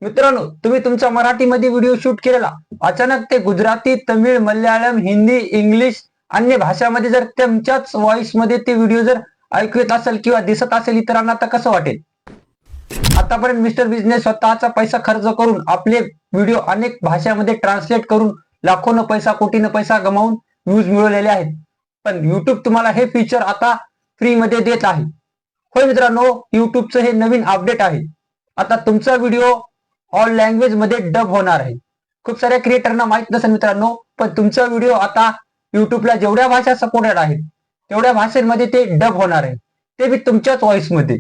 मित्रांनो, तुम्ही तुमच्या मराठीमध्ये व्हिडिओ शूट केलेला अचानक ते गुजराती, तमिळ, मल्याळम, हिंदी, इंग्लिश अन्य भाषामध्ये जर तुमच्याच व्हॉइस मध्ये ते व्हिडिओ जर ऐकू येत असेल किंवा दिसत असेल इतरांना, तर कसं वाटेल? आतापर्यंत मिस्टर बिझनेस स्वतःचा पैसा खर्च करून आपले व्हिडिओ अनेक भाषांमध्ये ट्रान्सलेट करून लाखोनं पैसा, कोटीनं पैसा गमावून व्ह्यूज मिळवलेले आहेत. पण युट्यूब तुम्हाला हे फीचर आता फ्री मध्ये देत आहे. होय मित्रांनो, युट्यूबचं हे नवीन अपडेट आहे. आता तुमचा व्हिडिओ ऑल लँग्वेज मध्ये डब होणार आहे. खूप साऱ्या क्रिएटरना माहित नसेल मित्रांनो, पण तुमचा व्हिडिओ आता युट्यूबला जेवढ्या भाषा सपोर्टेड आहेत तेवढ्या भाषेमध्ये ते डब होणार आहे, ते बी तुमच्याच व्हॉइस मध्ये.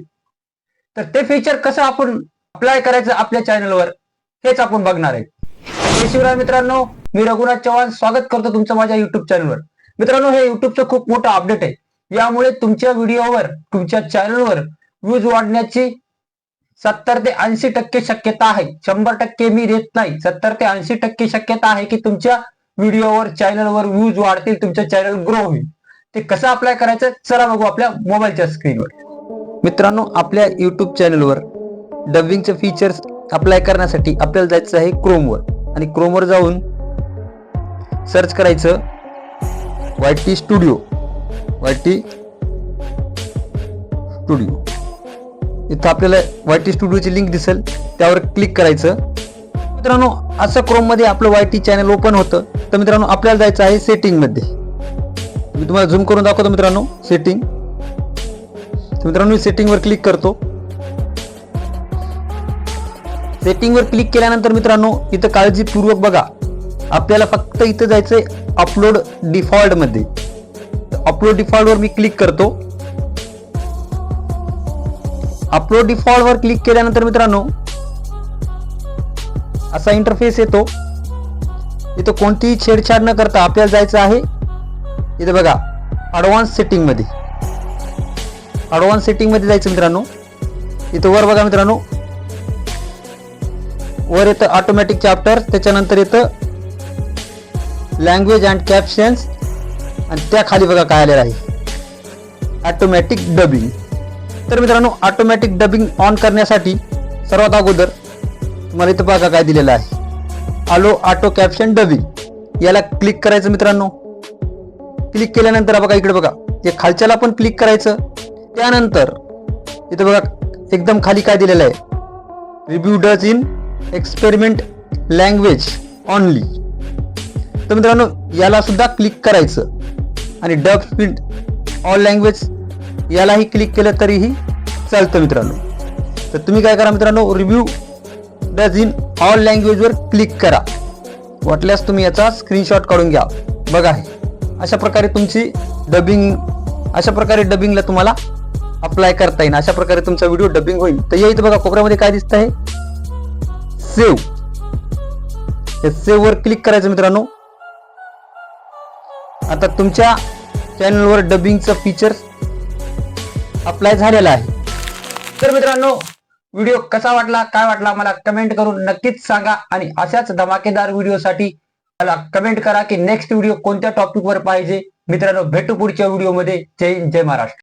तर ते फीचर कसं आपण अप्लाय करायचं आपल्या चॅनलवर हेच आपण बघणार आहे. जय शिवराय मित्रांनो, मी रघुनाथ चव्हाण स्वागत करतो तुमचं माझ्या युट्यूब चॅनलवर. मित्रांनो, हे युट्यूबचं खूप मोठं अपडेट आहे. यामुळे तुमच्या व्हिडिओवर, तुमच्या चॅनलवर व्ह्यूज वाढण्याची 70 ते 80% शक्यता आहे. 100% मी देत नाही, 70 ते 80% शक्यता आहे की तुमच्या व्हिडिओवर, चॅनलवर व्ह्यूज वाढतील, तुमचं चॅनल ग्रो होईल. ते कसं अप्लाय करायचं चला बघू आपल्या मोबाईलच्या स्क्रीनवर. मित्रांनो, आपल्या युट्यूब चॅनलवर डबिंगचे फीचर्स अप्लाय करण्यासाठी आपल्याला जायचं आहे क्रोमवर, आणि क्रोमवर जाऊन सर्च करायचं YT स्टुडिओ. इथं आपल्याला YT स्टुडिओची लिंक दिसेल, त्यावर क्लिक करायचं. मित्रांनो, असं क्रोम मध्ये आपलं YT चॅनल ओपन होतं. तर मित्रांनो, आपल्याला जायचं आहे सेटिंग मध्ये. मी तुम्हाला झूम करून दाखवतो मित्रांनो सेटिंग. मित्रांनो, मी सेटिंग वर क्लिक करतो. सेटिंग वर क्लिक केल्यानंतर मित्रांनो, इथं काळजीपूर्वक बघा, आपल्याला फक्त इथं जायचंय अपलोड डिफॉल्ट मध्ये. अपलोड डिफॉल्ट वर मी क्लिक करतो. अपलोड डिफॉल्ट वर क्लिक केल्यानंतर मित्रांनो, असा इंटरफेस येतो. इथं कोणतीही छेडछाड न करता आपल्याला जायचं आहे इथं बघा ऍडव्हान्स सेटिंग मध्ये. ऍडव्हान्स सेटिंग मध्ये जायचं मित्रांनो. इथं वर बघा मित्रांनो, वर येतं ऑटोमॅटिक चॅप्टर, त्याच्यानंतर येतं लँग्वेज अँड कॅप्शन्स, आणि त्या खाली बघा काय आलेलं आहे ऑटोमॅटिक डबिंग. तर मित्रांनो, ऑटोमॅटिक डबिंग ऑन करण्यासाठी सर्वात अगोदर तुम्हाला इथं बघा काय दिलेलं आहे, आलो ऑटो कॅप्शन डबिंग. याला क्लिक करायचं मित्रांनो. क्लिक केल्यानंतर बघा इकडे बघा, हे खालच्याला पण क्लिक करायचं. त्यानंतर इथं बघा एकदम खाली काय दिलेलं आहे, review does in experiment language only. तर मित्रांनो, याला सुद्धा क्लिक करायचं, आणि डब स्पीड ऑल लँग्वेज यालाही क्लिक केलं तरीही चालतं मित्रांनो. तर तुम्ही काय करा मित्रांनो, review does in all language वर क्लिक करा. वाटल्यास तुम्ही याचा स्क्रीनशॉट काढून घ्या. बघा, अशा प्रकारे तुमची डबिंग, अशा प्रकारे डबिंगला तुम्हाला अप्लाय करता येईल. अशा प्रकारे तुमचा व्हिडिओ डबिंग होईल. तर या इथं बघा कोपऱ्यामध्ये काय दिसत आहे, सेव्ह. सेव्ह वर क्लिक करायचं मित्रांनो. आता तुमच्या चॅनलवर डबिंगचं फीचर अप्लाय झालेलं आहे. तर मित्रांनो, व्हिडिओ कसा वाटला, काय वाटला मला कमेंट करून नक्कीच सांगा. आणि अशाच धमाकेदार व्हिडिओसाठी मला कमेंट करा की नेक्स्ट व्हिडिओ कोणत्या टॉपिकवर पाहिजे. मित्रांनो, भेटू पुढच्या व्हिडिओमध्ये. जय हिंद, जय महाराष्ट्र.